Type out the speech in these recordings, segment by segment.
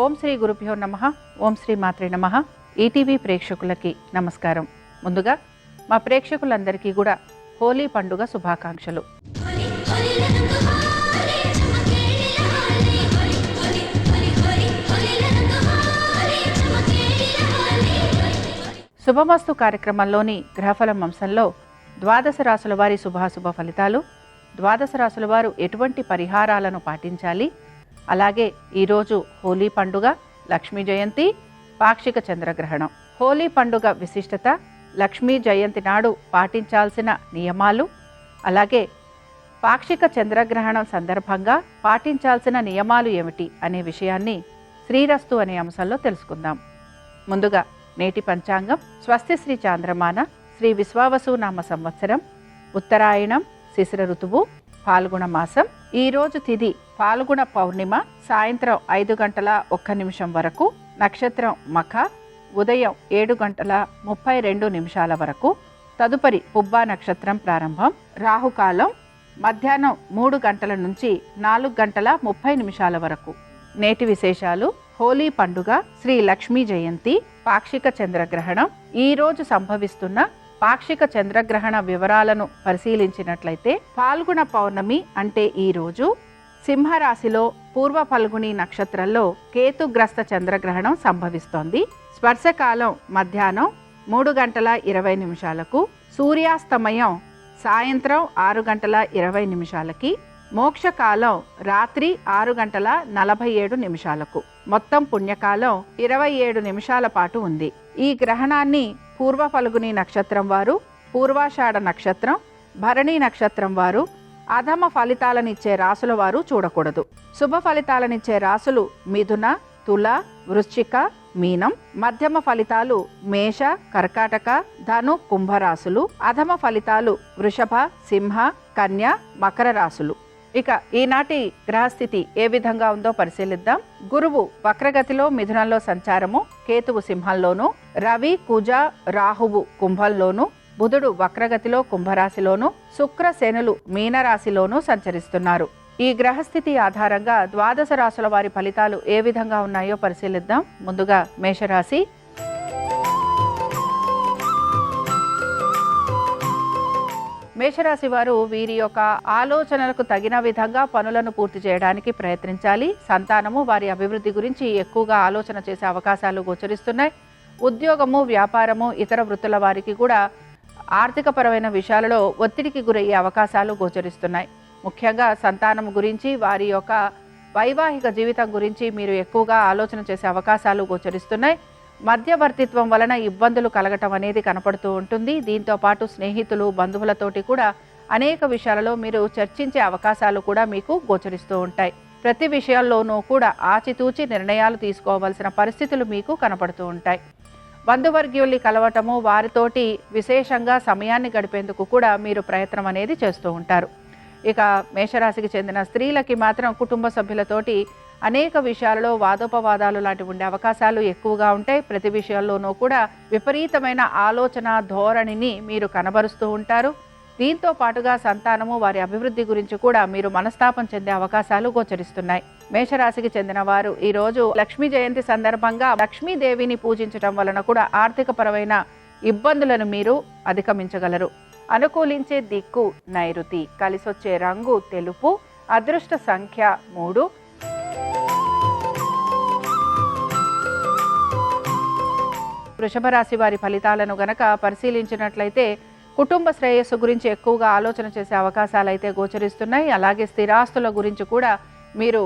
ఓం శ్రీ గురుభ్యో నమః. ఓం శ్రీ మాత్రే నమః. ఈటీవీ ప్రేక్షకులకి నమస్కారం. ముందుగా మా ప్రేక్షకులందరికీ కూడా హోలీ పండుగ శుభాకాంక్షలు. శుభమస్తు కార్యక్రమంలోని గ్రహఫలం అంశంలో ద్వాదశ రాశుల వారి శుభాశుభ ఫలితాలు, ద్వాదశ రాశుల వారు ఎటువంటి పరిహారాలను పాటించాలి, అలాగే ఈరోజు హోలీ పండుగ, లక్ష్మీ జయంతి, పాక్షిక చంద్రగ్రహణం. హోలీ పండుగ విశిష్టత, లక్ష్మీ జయంతి నాడు పాటించాల్సిన నియమాలు, అలాగే పాక్షిక చంద్రగ్రహణం సందర్భంగా పాటించాల్సిన నియమాలు ఏమిటి అనే విషయాన్ని శ్రీరస్తు అనే అంశంలో తెలుసుకుందాం. ముందుగా నేటి పంచాంగం. స్వస్తి శ్రీ చాంద్రమాన శ్రీ విశ్వావసు నామ సంవత్సరం, ఉత్తరాయణం, శిశిర ఋతువు, పాల్గొన మాసం. ఈరోజు తిథి పాల్గొన పౌర్ణిమ, సాయంత్రం 5:01 వరకు, నక్షత్రం మఖ, ఉదయం 7:32 వరకు, తదుపరి పుబ్బా నక్షత్రం ప్రారంభం. రాహుకాలం మధ్యాహ్నం 3 గంటల నుంచి 4:30 వరకు. నేటి విశేషాలు: హోలీ పండుగ, శ్రీ లక్ష్మీ జయంతి, పాక్షిక చంద్రగ్రహణం. ఈరోజు సంభవిస్తున్న పాక్షిక చంద్రగ్రహణ వివరాలను పరిశీలించినట్లయితే, పాల్గొన పౌర్ణమి అంటే ఈరోజు సింహరాశిలో పూర్వ ఫల్గుని నక్షత్రంలో కేతుగ్రస్త చంద్రగ్రహణం సంభవిస్తోంది. స్పర్శకాలం మధ్యాహ్నం 3:20, సూర్యాస్తమయం సాయంత్రం 6:20, మోక్షకాలం రాత్రి 6:47. మొత్తం పుణ్యకాలం 27 నిమిషాల పాటు ఉంది. ఈ గ్రహణాన్ని పూర్వ ఫల్గుని నక్షత్రం వారు, పూర్వాషాఢ నక్షత్రం, భరణి నక్షత్రం వారు, అధమ ఫలితాలనిచ్చే రాసుల వారు చూడకూడదు. శుభ ఫలితాలనిచ్చే రాసులు మిథున, తుల, వృశ్చిక, మీనం. మధ్యమ ఫలితాలు మేష, కర్కాటక, ధను, కుంభరాశులు. అధమ ఫలితాలు వృషభ, సింహ, కన్య, మకర రాశులు. ఇక ఈనాటి గ్రహస్థితి ఏ విధంగా ఉందో పరిశీలిద్దాం. గురువు వక్రగతిలో మిథునంలో సంచారము, కేతువు సింహంలోను, రవి, కుజ, రాహువు కుంభంలోను, బుధుడు వక్రగతిలో కుంభరాశిలోను, శుక్ర, శనులు మీనరాశిలోను సంచరిస్తున్నారు. ఈ గ్రహస్థితి ఆధారంగా ద్వాదశ రాశుల వారి ఫలితాలు ఏ విధంగా ఉన్నాయో పరిశీలిద్దాం. ముందుగా మేషరాశి. మేషరాశి వారు వీరి యొక్క ఆలోచనలకు తగిన విధంగా పనులను పూర్తి చేయడానికి ప్రయత్నించాలి. సంతానము, వారి అభివృద్ధి గురించి ఎక్కువగా ఆలోచన చేసే అవకాశాలు గోచరిస్తున్నాయి. ఉద్యోగము, వ్యాపారము, ఇతర వృత్తుల వారికి కూడా ఆర్థికపరమైన విషయాలలో ఒత్తిడికి గురయ్యే అవకాశాలు గోచరిస్తున్నాయి. ముఖ్యంగా సంతానము గురించి, వారి యొక్క వైవాహిక జీవితం గురించి మీరు ఎక్కువగా ఆలోచన చేసే అవకాశాలు గోచరిస్తున్నాయి. మధ్యవర్తిత్వం వలన ఇబ్బందులు కలగటం అనేది కనపడుతూ ఉంటుంది. దీంతో పాటు స్నేహితులు, బంధువులతోటి కూడా అనేక విషయాలలో మీరు చర్చించే అవకాశాలు కూడా మీకు గోచరిస్తూ ఉంటాయి. ప్రతి విషయాల్లోనూ కూడా ఆచితూచి నిర్ణయాలు తీసుకోవాల్సిన పరిస్థితులు మీకు కనపడుతూ ఉంటాయి. బంధువర్గీయుల్ని కలవటము, వారితోటి విశేషంగా సమయాన్ని గడిపేందుకు కూడా మీరు ప్రయత్నం అనేది చేస్తూ ఉంటారు. ఇక మేషరాశికి చెందిన స్త్రీలకి మాత్రం కుటుంబ సభ్యులతోటి అనేక విషయాలలో వాదోపవాదాలు లాంటివి ఉండే అవకాశాలు ఎక్కువగా ఉంటాయి. ప్రతి విషయాల్లోనూ కూడా విపరీతమైన ఆలోచన ధోరణిని మీరు కనబరుస్తూ ఉంటారు. దీంతో పాటుగా సంతానము, వారి అభివృద్ధి గురించి కూడా మీరు మనస్తాపం చెందే అవకాశాలు గోచరిస్తున్నాయి. మేషరాశికి చెందిన వారు ఈరోజు లక్ష్మీ జయంతి సందర్భంగా లక్ష్మీదేవిని పూజించడం వలన కూడా ఆర్థికపరమైన ఇబ్బందులను మీరు అధిగమించగలరు. అనుకూలించే దిక్కు నైరుతి, కలిసొచ్చే రంగు తెలుపు, అదృష్ట సంఖ్య 3. వృషభ రాశి వారి ఫలితాలను గనక పరిశీలించినట్లయితే, కుటుంబ శ్రేయస్సు గురించి ఎక్కువగా ఆలోచన చేసే అవకాశాలు అయితే గోచరిస్తున్నాయి. అలాగే స్థిరాస్తుల గురించి కూడా మీరు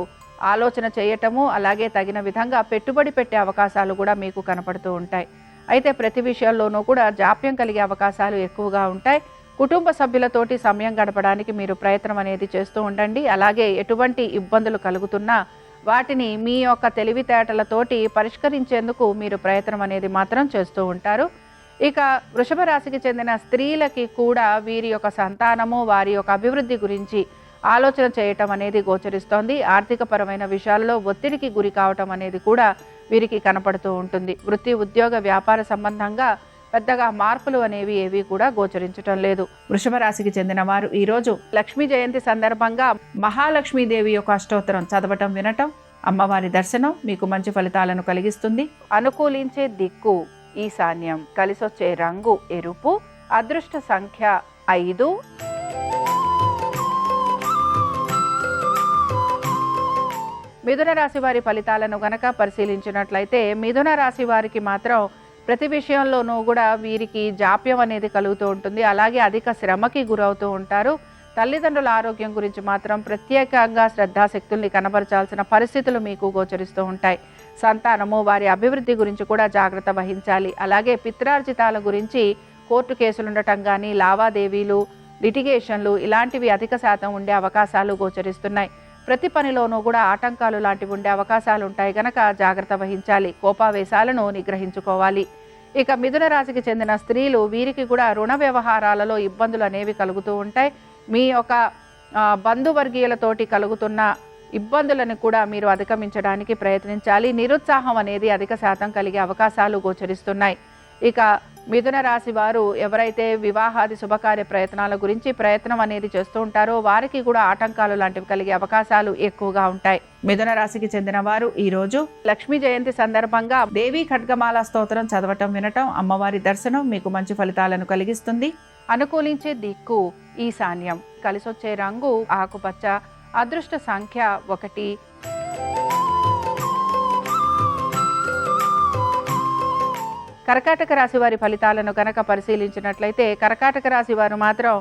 ఆలోచన చేయటము, అలాగే తగిన విధంగా పెట్టుబడి పెట్టే అవకాశాలు కూడా మీకు కనపడుతూ ఉంటాయి. అయితే ప్రతి విషయాల్లోనూ కూడా జాప్యం కలిగే అవకాశాలు ఎక్కువగా ఉంటాయి. కుటుంబ సభ్యులతోటి సమయం గడపడానికి మీరు ప్రయత్నం అనేది చేస్తూ ఉండండి. అలాగే ఎటువంటి ఇబ్బందులు కలుగుతున్నా వాటిని మీ యొక్క తెలివితేటలతోటి పరిష్కరించేందుకు మీరు ప్రయత్నం అనేది మాత్రం చేస్తూ ఉంటారు. ఇక వృషభ రాశికి చెందిన స్త్రీలకి కూడా వీరి యొక్క సంతానము, వారి యొక్క అభివృద్ధి గురించి ఆలోచన చేయటం అనేది గోచరిస్తోంది. ఆర్థికపరమైన విషయాల్లో ఒత్తిడికి గురి కావటం అనేది కూడా వీరికి కనపడుతూ ఉంటుంది. వృత్తి, ఉద్యోగ, వ్యాపార సంబంధంగా పెద్దగా మార్పులు అనేవి ఏవి కూడా గోచరించటం లేదు. వృషభ రాశికి చెందిన వారు ఈరోజు లక్ష్మీ జయంతి సందర్భంగా మహాలక్ష్మీదేవి యొక్క అష్టోత్తరం చదవటం, వినటం, అమ్మవారి దర్శనం మీకు మంచి ఫలితాలను కలిగిస్తుంది. అనుకూలించే దిక్కు ఈశాన్యం. కలిసొచ్చే రంగు ఎరుపు. అదృష్ట సంఖ్య 5. మిథున రాశి వారి ఫలితాలను గనక పరిశీలించినట్లయితే మిథున రాశి వారికి మాత్రం ప్రతి విషయంలోనూ కూడా వీరికి జాప్యం అనేది కలుగుతూ ఉంటుంది. అలాగే అధిక శ్రమకి గురవుతూ ఉంటారు. తల్లిదండ్రుల ఆరోగ్యం గురించి మాత్రం ప్రత్యేకంగా శ్రద్ధాశక్తుల్ని కనబరచాల్సిన పరిస్థితులు మీకు గోచరిస్తూ ఉంటాయి. సంతానము వారి అభివృద్ధి గురించి కూడా జాగ్రత్త వహించాలి. అలాగే పిత్రార్జితాల గురించి కోర్టు కేసులు ఉండటం కానీ, లావాదేవీలు, లిటిగేషన్లు ఇలాంటివి అధిక శాతం ఉండే అవకాశాలు గోచరిస్తున్నాయి. ప్రతి పనిలోనూ కూడా ఆటంకాలు లాంటివి ఉండే అవకాశాలు ఉంటాయి గనక జాగ్రత్త వహించాలి. కోపావేశాలను నిగ్రహించుకోవాలి. ఇక మిథున రాశికి చెందిన స్త్రీలు వీరికి కూడా రుణ వ్యవహారాలలో ఇబ్బందులు అనేవి కలుగుతూ ఉంటాయి. మీ యొక్క బంధువర్గీయులతోటి కలుగుతున్న ఇబ్బందులను కూడా మీరు అధిగమించడానికి ప్రయత్నించాలి. నిరుత్సాహం అనేది అధిక శాతం కలిగే అవకాశాలు గోచరిస్తున్నాయి. ఇక మిథున రాశి వారు ఎవరైతే వివాహాది శుభకార్య ప్రయత్నాల గురించి ప్రయత్నం అనేది చేస్తూ ఉంటారో వారికి కూడా ఆటంకాలు లాంటివి కలిగే అవకాశాలు ఎక్కువగా ఉంటాయి. మిథున రాశికి చెందిన వారు ఈ రోజు లక్ష్మీ జయంతి సందర్భంగా దేవీ ఖడ్గమాల స్తోత్రం చదవటం, వినటం, అమ్మవారి దర్శనం మీకు మంచి ఫలితాలను కలిగిస్తుంది. అనుకూలించే దిక్కు ఈశాన్యం. కలిసొచ్చే రంగు ఆకుపచ్చ. అదృష్ట సంఖ్య 1. కర్కాటక రాశి వారి ఫలితాలను కనుక పరిశీలించినట్లయితే కర్కాటక రాశి వారు మాత్రం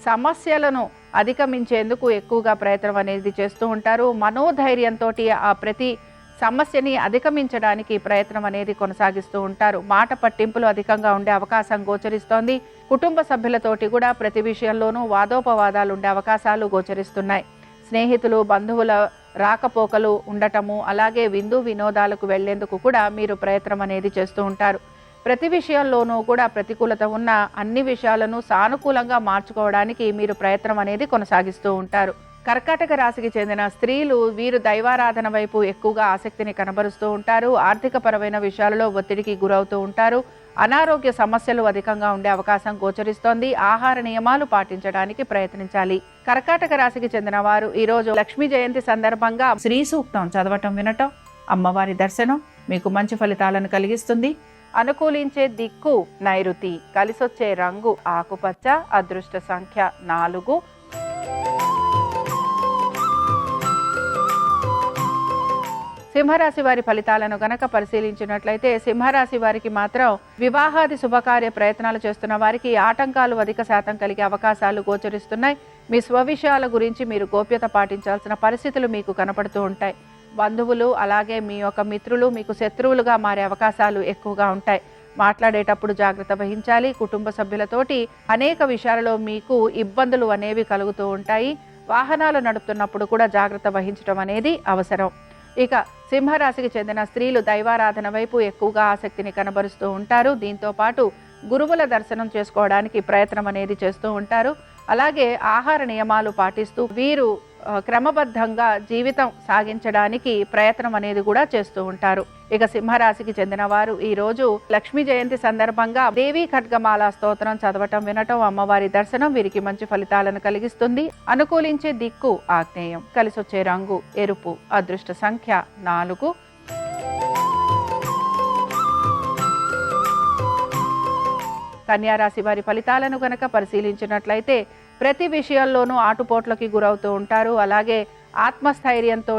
సమస్యలను అధిగమించేందుకు ఎక్కువగా ప్రయత్నం అనేది చేస్తూ ఉంటారు. మనోధైర్యంతో ఆ ప్రతి సమస్యని అధిగమించడానికి ప్రయత్నం అనేది కొనసాగిస్తూ ఉంటారు. మాట పట్టింపులు అధికంగా ఉండే అవకాశం గోచరిస్తోంది. కుటుంబ సభ్యులతోటి కూడా ప్రతి విషయంలోనూ వాదోపవాదాలు ఉండే అవకాశాలు గోచరిస్తున్నాయి. స్నేహితులు, బంధువుల రాకపోకలు ఉండటము, అలాగే విందు వినోదాలకు వెళ్లేందుకు కూడా మీరు ప్రయత్నం అనేది చేస్తూ ఉంటారు. ప్రతి విషయంలోనూ కూడా ప్రతికూలత ఉన్న అన్ని విషయాలను సానుకూలంగా మార్చుకోవడానికి మీరు ప్రయత్నం అనేది కొనసాగిస్తూ ఉంటారు. కర్కాటక రాశికి చెందిన స్త్రీలు వీరు దైవారాధన వైపు ఎక్కువగా ఆసక్తిని కనబరుస్తూ ఉంటారు. ఆర్థిక పరమైన విషయాలలో ఒత్తిడికి గురవుతూ ఉంటారు. అనారోగ్య సమస్యలు అధికంగా ఉండే అవకాశం గోచరిస్తోంది. ఆహార నియమాలు పాటించడానికి ప్రయత్నించాలి. కర్కాటక రాశికి చెందిన వారు ఈరోజు లక్ష్మీ జయంతి సందర్భంగా శ్రీ సూక్తం చదవటం, వినటం, అమ్మవారి దర్శనం మీకు మంచి ఫలితాలను కలిగిస్తుంది. అనుకూలించే దిక్కు నైరుతి. కలిసొచ్చే రంగు ఆకుపచ్చ. అదృష్ట సంఖ్య 4. సింహరాశి వారి ఫలితాలను గనక పరిశీలించినట్లయితే సింహరాశి వారికి మాత్రం వివాహాది శుభకార్య ప్రయత్నాలు చేస్తున్న వారికి ఆటంకాలు అధిక శాతం కలిగే అవకాశాలు గోచరిస్తున్నాయి. మీ స్వవిషయాల గురించి మీరు గోప్యత పాటించాల్సిన పరిస్థితులు మీకు కనపడుతూ ఉంటాయి. బంధువులు అలాగే మీ యొక్క మిత్రులు మీకు శత్రువులుగా మారే అవకాశాలు ఎక్కువగా ఉంటాయి. మాట్లాడేటప్పుడు జాగ్రత్త వహించాలి. కుటుంబ సభ్యులతోటి అనేక విషయాలలో మీకు ఇబ్బందులు అనేవి కలుగుతూ ఉంటాయి. వాహనాలు నడుపుతున్నప్పుడు కూడా జాగ్రత్త వహించడం అనేది అవసరం. ఇక సింహరాశికి చెందిన స్త్రీలు దైవారాధన వైపు ఎక్కువగా ఆసక్తిని కనబరుస్తూ ఉంటారు. దీంతో పాటు గురువుల దర్శనం చేసుకోవడానికి ప్రయత్నం అనేది చేస్తూ ఉంటారు. అలాగే ఆహార నియమాలు పాటిస్తూ వీరు క్రమబద్ధంగా జీవితం సాగించడానికి ప్రయత్నం అనేది కూడా చేస్తూ ఉంటారు. ఇక సింహరాశికి చెందిన వారు ఈ రోజు లక్ష్మీ జయంతి సందర్భంగా దేవీ ఖడ్గమాల స్తోత్రం చదవటం, వినటం, అమ్మవారి దర్శనం వీరికి మంచి ఫలితాలను కలిగిస్తుంది. అనుకూలించే దిక్కు ఆగ్నేయం. కలిసొచ్చే రంగు ఎరుపు. అదృష్ట సంఖ్య 4. కన్యారాశి వారి ఫలితాలను గనక పరిశీలించినట్లయితే ప్రతి విషయంలోనూ ఆటుపోట్లకి గురవుతూ ఉంటారు. అలాగే ఆత్మస్థైర్యంతో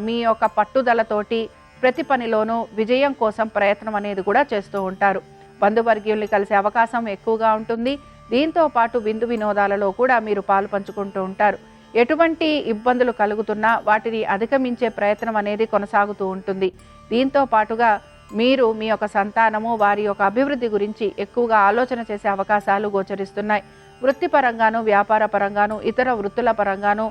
మీ యొక్క పట్టుదలతోటి ప్రతి పనిలోనూ విజయం కోసం ప్రయత్నం అనేది కూడా చేస్తూ ఉంటారు. బంధువర్గీయుల్ని కలిసే అవకాశం ఎక్కువగా ఉంటుంది. దీంతో పాటు విందు వినోదాలలో కూడా మీరు పాలు పంచుకుంటూ ఉంటారు. ఎటువంటి ఇబ్బందులు కలుగుతున్నా వాటిని అధిగమించే ప్రయత్నం అనేది కొనసాగుతూ ఉంటుంది. దీంతో పాటుగా మీరు మీ యొక్క సంతానము వారి యొక్క అభివృద్ధి గురించి ఎక్కువగా ఆలోచన చేసే అవకాశాలు గోచరిస్తున్నాయి. వృత్తిపరంగాను, వ్యాపార పరంగాను, ఇతర వృత్తుల పరంగాను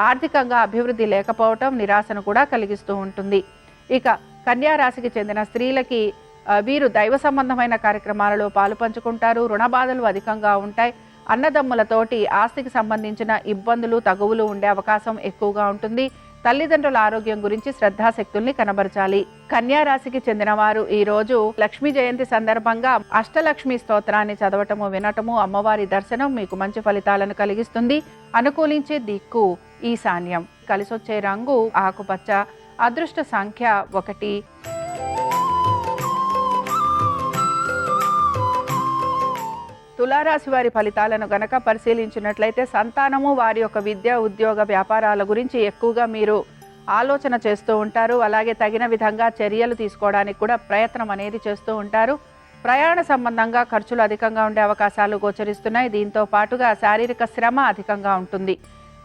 ఆర్థికంగా అభివృద్ధి లేకపోవటం నిరాశను కూడా కలిగిస్తూ ఉంటుంది. ఇక కన్యా రాశికి చెందిన స్త్రీలకి వీరు దైవ సంబంధమైన కార్యక్రమాలలో పాలు పంచుకుంటారు. రుణ బాధలు అధికంగా ఉంటాయి. అన్నదమ్ములతోటి ఆస్తికి సంబంధించిన ఇబ్బందులు, తగువులు ఉండే అవకాశం ఎక్కువగా ఉంటుంది. తల్లిదండ్రుల ఆరోగ్యం గురించి శ్రద్ధాశక్తుల్ని కనబరచాలి. కన్యా రాశికి చెందిన వారు ఈ రోజు లక్ష్మీ జయంతి సందర్భంగా అష్టలక్ష్మి స్తోత్రాన్ని చదవటము, వినటము, అమ్మవారి దర్శనం మీకు మంచి ఫలితాలను కలిగిస్తుంది. అనుకూలించే దిక్కు ఈశాన్యం. కలిసొచ్చే రంగు ఆకుపచ్చ. అదృష్ట సంఖ్య 1. తులారాశి వారి ఫలితాలను గనక పరిశీలించినట్లయితే సంతానము, వారి యొక్క విద్య, ఉద్యోగ, వ్యాపారాల గురించి ఎక్కువగా మీరు ఆలోచన చేస్తూ ఉంటారు. అలాగే తగిన విధంగా చర్యలు తీసుకోవడానికి కూడా ప్రయత్నం అనేది చేస్తూ ఉంటారు. ప్రయాణ సంబంధంగా ఖర్చులు అధికంగా ఉండే అవకాశాలు గోచరిస్తున్నాయి. దీంతో పాటుగా శారీరక శ్రమ అధికంగా ఉంటుంది.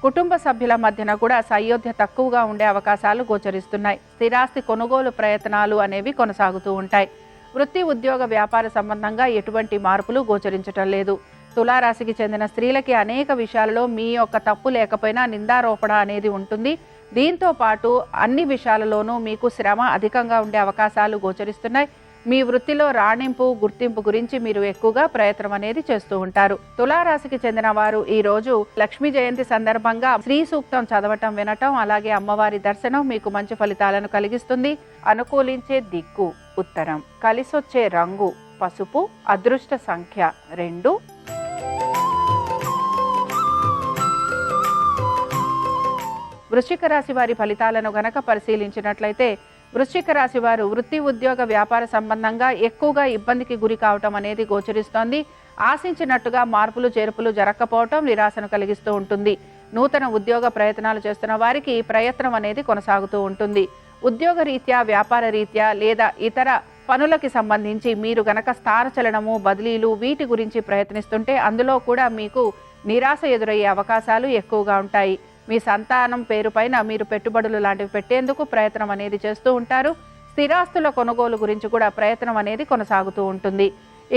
కుటుంబ సభ్యుల మధ్యన కూడా సయోధ్య తక్కువగా ఉండే అవకాశాలు గోచరిస్తున్నాయి. స్థిరాస్తి కొనుగోలు ప్రయత్నాలు అనేవి కొనసాగుతూ ఉంటాయి. వృత్తి, ఉద్యోగ, వ్యాపార సంబంధంగా ఎటువంటి మార్పులు గోచరించటం లేదు. తులారాశికి చెందిన స్త్రీలకి అనేక విషయాలలో మీ యొక్క తప్పు లేకపోయినా నిందారోపణ అనేది ఉంటుంది. దీంతో పాటు అన్ని విషయాలలోనూ మీకు శ్రమ అధికంగా ఉండే అవకాశాలు గోచరిస్తున్నాయి. మీ వృత్తిలో రాణింపు, గుర్తింపు గురించి మీరు ఎక్కువగా ప్రయత్నం అనేది చేస్తూ ఉంటారు. తులారాశికి చెందిన వారు ఈ రోజు లక్ష్మీ జయంతి సందర్భంగా శ్రీ సూక్తం చదవటం, వినటం, అలాగే అమ్మవారి దర్శనం మీకు మంచి ఫలితాలను కలిగిస్తుంది. అనుకూలించే దిక్కు ఉత్తరం, కలిసొచ్చే రంగు పసుపు, అదృష్ట సంఖ్య 2. వృశ్చిక రాశి వారి ఫలితాలను గనక పరిశీలించినట్లయితే వృశ్చిక రాశి వారు వృత్తి, ఉద్యోగ, వ్యాపార సంబంధంగా ఎక్కువగా ఇబ్బందికి గురి కావటం అనేది గోచరిస్తోంది. ఆశించినట్టుగా మార్పులు, చేర్పులు జరగకపోవటం నిరాశను కలిగిస్తూ ఉంటుంది. నూతన ఉద్యోగ ప్రయత్నాలు చేస్తున్న వారికి ప్రయత్నం అనేది కొనసాగుతూ ఉంటుంది. ఉద్యోగ రీత్యా, వ్యాపార రీత్యా లేదా ఇతర పనులకి సంబంధించి మీరు గనక స్థానచలనము, బదిలీలు వీటి గురించి ప్రయత్నిస్తుంటే అందులో కూడా మీకు నిరాశ ఎదురయ్యే అవకాశాలు ఎక్కువగా ఉంటాయి. మీ సంతానం పేరు పైన మీరు పెట్టుబడులు లాంటివి పెట్టేందుకు ప్రయత్నం అనేది చేస్తూ ఉంటారు. స్థిరాస్తుల కొనుగోలు గురించి కూడా ప్రయత్నం అనేది కొనసాగుతూ ఉంటుంది.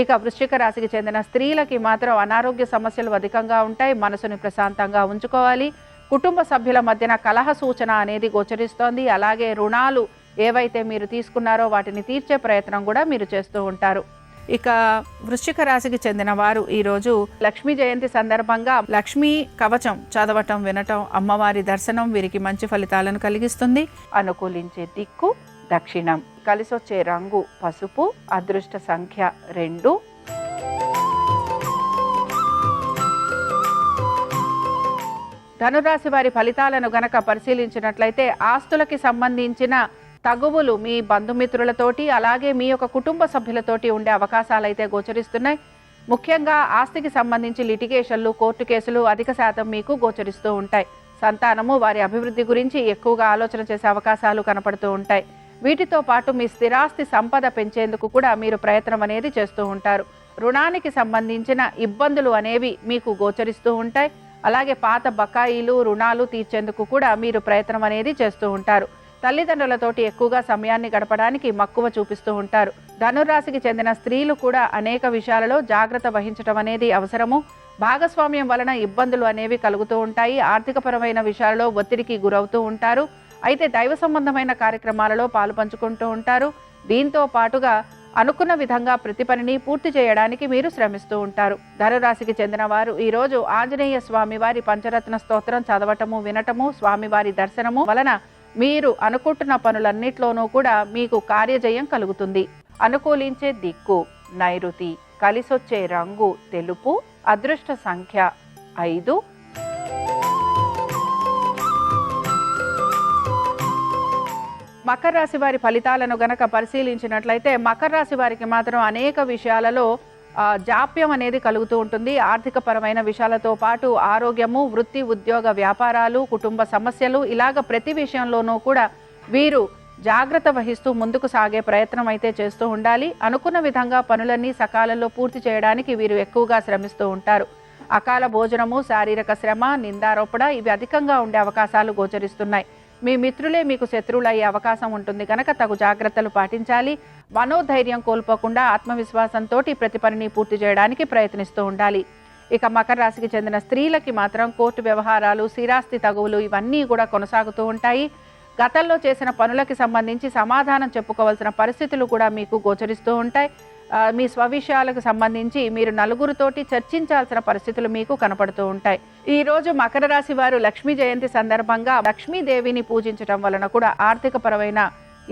ఇక వృశ్చిక రాశికి చెందిన స్త్రీలకి మాత్రం అనారోగ్య సమస్యలు అధికంగా ఉంటాయి. మనసుని ప్రశాంతంగా ఉంచుకోవాలి. కుటుంబ సభ్యుల మధ్యన కలహ సూచన అనేది గోచరిస్తోంది. అలాగే రుణాలు ఏవైతే మీరు తీసుకున్నారో వాటిని తీర్చే ప్రయత్నం కూడా మీరు చేస్తూ ఉంటారు. ఇక వృశ్చిక రాశికి చెందిన వారు ఈరోజు లక్ష్మీ జయంతి సందర్భంగా లక్ష్మీ కవచం చదవటం, వినటం, అమ్మవారి దర్శనం వీరికి మంచి ఫలితాలను కలిగిస్తుంది. అనుకూలించే దిక్కు దక్షిణం, కలిసొచ్చే రంగు పసుపు, అదృష్ట సంఖ్య 2. ధనురాశి వారి ఫలితాలను గనక పరిశీలించినట్లయితే ఆస్తులకి సంబంధించిన తగువులు మీ బంధుమిత్రులతోటి, అలాగే మీ యొక్క కుటుంబ సభ్యులతోటి ఉండే అవకాశాలు అయితే గోచరిస్తున్నాయి. ముఖ్యంగా ఆస్తికి సంబంధించి లిటిగేషన్లు, కోర్టు కేసులు అధిక శాతం మీకు గోచరిస్తూ ఉంటాయి. సంతానము, వారి అభివృద్ధి గురించి ఎక్కువగా ఆలోచన చేసే అవకాశాలు కనపడుతూ ఉంటాయి. వీటితో పాటు మీ స్థిరాస్తి సంపద పెంచేందుకు కూడా మీరు ప్రయత్నం అనేది చేస్తూ ఉంటారు. రుణానికి సంబంధించిన ఇబ్బందులు అనేవి మీకు గోచరిస్తూ ఉంటాయి. అలాగే పాత బకాయిలు, రుణాలు తీర్చేందుకు కూడా మీరు ప్రయత్నం అనేది చేస్తూ ఉంటారు. తల్లిదండ్రులతోటి ఎక్కువగా సమయాన్ని గడపడానికి మక్కువ చూపిస్తూ ఉంటారు. ధనురాశికి చెందిన స్త్రీలు కూడా అనేక విషయాలలో జాగ్రత్త వహించడం అనేది అవసరము. భాగస్వామ్యం వలన ఇబ్బందులు అనేవి కలుగుతూ ఉంటాయి. ఆర్థికపరమైన విషయాలలో ఒత్తిడికి గురవుతూ ఉంటారు. అయితే దైవ సంబంధమైన కార్యక్రమాలలో పాలు పంచుకుంటూ ఉంటారు. దీంతో పాటుగా అనుకున్న విధంగా ప్రతి పనిని పూర్తి చేయడానికి మీరు శ్రమిస్తూ ఉంటారు. ధనురాశికి చెందిన వారు ఈరోజు ఆంజనేయ స్వామి వారి పంచరత్న స్తోత్రం చదవటము, వినటము, స్వామివారి దర్శనము వలన మీరు అనుకుంటున్న పనులన్నిట్లోనూ కూడా మీకు కార్యజయం కలుగుతుంది. అనుకూలించే దిక్కు నైరుతి, కలిసొచ్చే రంగు తెలుపు, అదృష్ట సంఖ్య 5. మకర రాశి వారి ఫలితాలను గనక పరిశీలించినట్లయితే మకర రాశి వారికి మాత్రం అనేక విషయాలలో జాప్యం అనేది కలుగుతూ ఉంటుంది. ఆర్థిక పరమైన విషయాలతో పాటు ఆరోగ్యము, వృత్తి, ఉద్యోగ, వ్యాపారాలు, కుటుంబ సమస్యలు ఇలాగ ప్రతి విషయంలోనూ కూడా వీరు జాగ్రత్త వహిస్తూ ముందుకు సాగే ప్రయత్నం అయితే చేస్తూ ఉండాలి. అనుకున్న విధంగా పనులన్నీ సకాలంలో పూర్తి చేయడానికి వీరు ఎక్కువగా శ్రమిస్తూ ఉంటారు. అకాల భోజనము, శారీరక శ్రమ, నిందారోపణ ఇవి అధికంగా ఉండే అవకాశాలు గోచరిస్తున్నాయి. మీ మిత్రులే మీకు శత్రువులయ్యే అవకాశం ఉంటుంది కనుక తగు జాగ్రత్తలు పాటించాలి. మనోధైర్యం కోల్పోకుండా ఆత్మవిశ్వాసంతో ప్రతి పనిని పూర్తి చేయడానికి ప్రయత్నిస్తూ ఉండాలి. ఇక మకర రాశికి చెందిన స్త్రీలకి మాత్రం కోర్టు వ్యవహారాలు, స్థిరాస్తి తగువులు ఇవన్నీ కూడా కొనసాగుతూ ఉంటాయి. గతంలో చేసిన పనులకి సంబంధించి సమాధానం చెప్పుకోవాల్సిన పరిస్థితులు కూడా మీకు గోచరిస్తూ ఉంటాయి. మీ స్వవిషయాలకు సంబంధించి మీరు నలుగురితోటి చర్చించాల్సిన పరిస్థితులు మీకు కనపడుతూ ఉంటాయి. ఈ రోజు మకర రాశి వారు లక్ష్మీ జయంతి సందర్భంగా లక్ష్మీదేవిని పూజించడం వలన కూడా ఆర్థిక పరమైన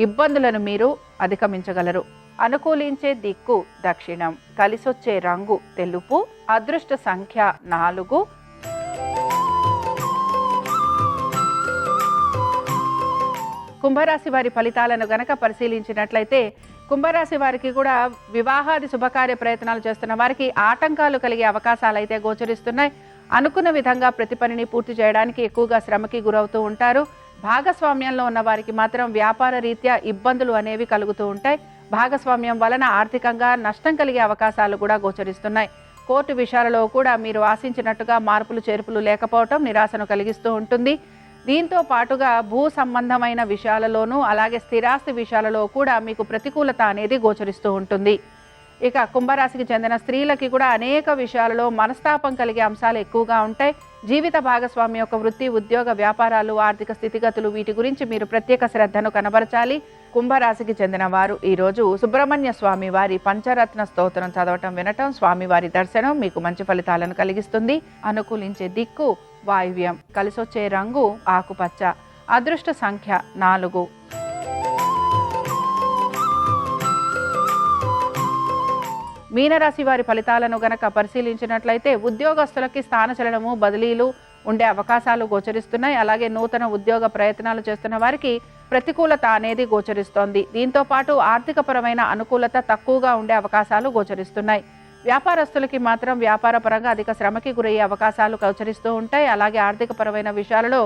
ఇబ్బందులను మీరు అధిగమించగలరు. అనుకూలించే దిక్కు దక్షిణం, కలిసొచ్చే రంగు తెలుపు, అదృష్ట సంఖ్య 4. కుంభరాశి వారి ఫలితాలను గనక పరిశీలించినట్లయితే కుంభరాశి వారికి కూడా వివాహాది శుభకార్య ప్రయత్నాలు చేస్తున్న వారికి ఆటంకాలు కలిగే అవకాశాలు అయితే గోచరిస్తున్నాయి. అనుకున్న విధంగా ప్రతి పనిని పూర్తి చేయడానికి ఎక్కువగా శ్రమకి గురవుతూ ఉంటారు. భాగస్వామ్యంలో ఉన్న వారికి మాత్రం వ్యాపార రీత్యా ఇబ్బందులు అనేవి కలుగుతూ ఉంటాయి. భాగస్వామ్యం వలన ఆర్థికంగా నష్టం కలిగే అవకాశాలు కూడా గోచరిస్తున్నాయి. కోర్టు విషయాలలో కూడా మీరు ఆశించినట్టుగా మార్పులు చేర్పులు లేకపోవటం నిరాశను కలిగిస్తూ ఉంటుంది. దీంతో పాటుగా భూ సంబంధమైన విషయాలలోనూ అలాగే స్థిరాస్తి విషయాలలో కూడా మీకు ప్రతికూలత అనేది గోచరిస్తూ ఉంటుంది. ఇక కుంభరాశికి చెందిన స్త్రీలకి కూడా అనేక విషయాలలో మనస్తాపం కలిగే అంశాలు ఎక్కువగా ఉంటాయి. జీవిత భాగస్వామి యొక్క వృత్తి, ఉద్యోగ, వ్యాపారాలు, ఆర్థిక స్థితిగతులు వీటి గురించి మీరు ప్రత్యేక శ్రద్ధను కనబరచాలి. కుంభరాశికి చెందిన వారు ఈరోజు సుబ్రహ్మణ్య స్వామి వారి పంచరత్న స్తోత్రం చదవటం, వినటం, స్వామివారి దర్శనం మీకు మంచి ఫలితాలను కలిగిస్తుంది. అనుకూలించే దిక్కు వాయువ్యం, కలిసొచ్చే రంగు ఆకుపచ్చ, అదృష్ట సంఖ్య 4. మీనరాశి వారి ఫలితాలను గనక పరిశీలించినట్లయితే ఉద్యోగస్తులకి స్థానచలనము, బదిలీలు ఉండే అవకాశాలు గోచరిస్తున్నాయి. అలాగే నూతన ఉద్యోగ ప్రయత్నాలు చేస్తున్న వారికి ప్రతికూలత అనేది గోచరిస్తోంది. దీంతో పాటు ఆర్థికపరమైన అనుకూలత తక్కువగా ఉండే అవకాశాలు గోచరిస్తున్నాయి. వ్యాపారస్తులకి మాత్రం వ్యాపార పరంగా అధిక శ్రమకి గురయ్యే అవకాశాలు గోచరిస్తూ ఉంటాయి. అలాగే ఆర్థికపరమైన విషయాలలో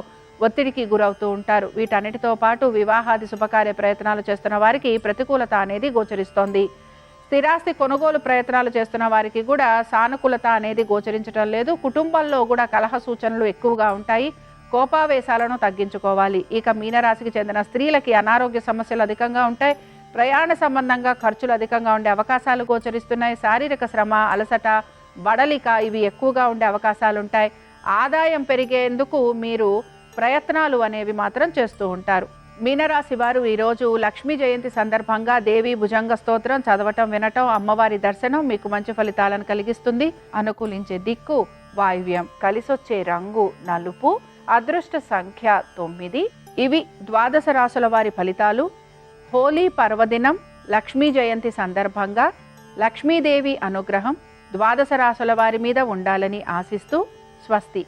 ఒత్తిడికి గురవుతూ ఉంటారు. వీటన్నిటితో పాటు వివాహాది శుభకార్య ప్రయత్నాలు చేస్తున్న వారికి ప్రతికూలత అనేది గోచరిస్తోంది. స్థిరాస్తి కొనుగోలు ప్రయత్నాలు చేస్తున్న వారికి కూడా సానుకూలత అనేది గోచరించడం లేదు. కుటుంబంలో కూడా కలహ సూచనలు ఎక్కువగా ఉంటాయి. కోపావేశాలను తగ్గించుకోవాలి. ఇక మీనరాశికి చెందిన స్త్రీలకి అనారోగ్య సమస్యలు అధికంగా ఉంటాయి. ప్రయాణ సంబంధంగా ఖర్చులు అధికంగా ఉండే అవకాశాలు గోచరిస్తున్నాయి. శారీరక శ్రమ, అలసట, బడలిక ఇవి ఎక్కువగా ఉండే అవకాశాలు ఉంటాయి. ఆదాయం పెరిగేందుకు మీరు ప్రయత్నాలు అనేవి మాత్రం చేస్తూ ఉంటారు. మీనరాశి వారు ఈరోజు లక్ష్మీ జయంతి సందర్భంగా దేవి భుజంగ స్తోత్రం చదవటం, వినటం, అమ్మవారి దర్శనం మీకు మంచి ఫలితాలను కలిగిస్తుంది. అనుకూలించే దిక్కు వాయువ్యం, కలిసొచ్చే రంగు నలుపు, అదృష్ట సంఖ్య 9. ఇవి ద్వాదశ రాశుల వారి ఫలితాలు. హోలీ పర్వదినం, లక్ష్మీ జయంతి సందర్భంగా లక్ష్మీదేవి అనుగ్రహం ద్వాదశ రాశుల వారి మీద ఉండాలని ఆశిస్తూ స్వస్తి.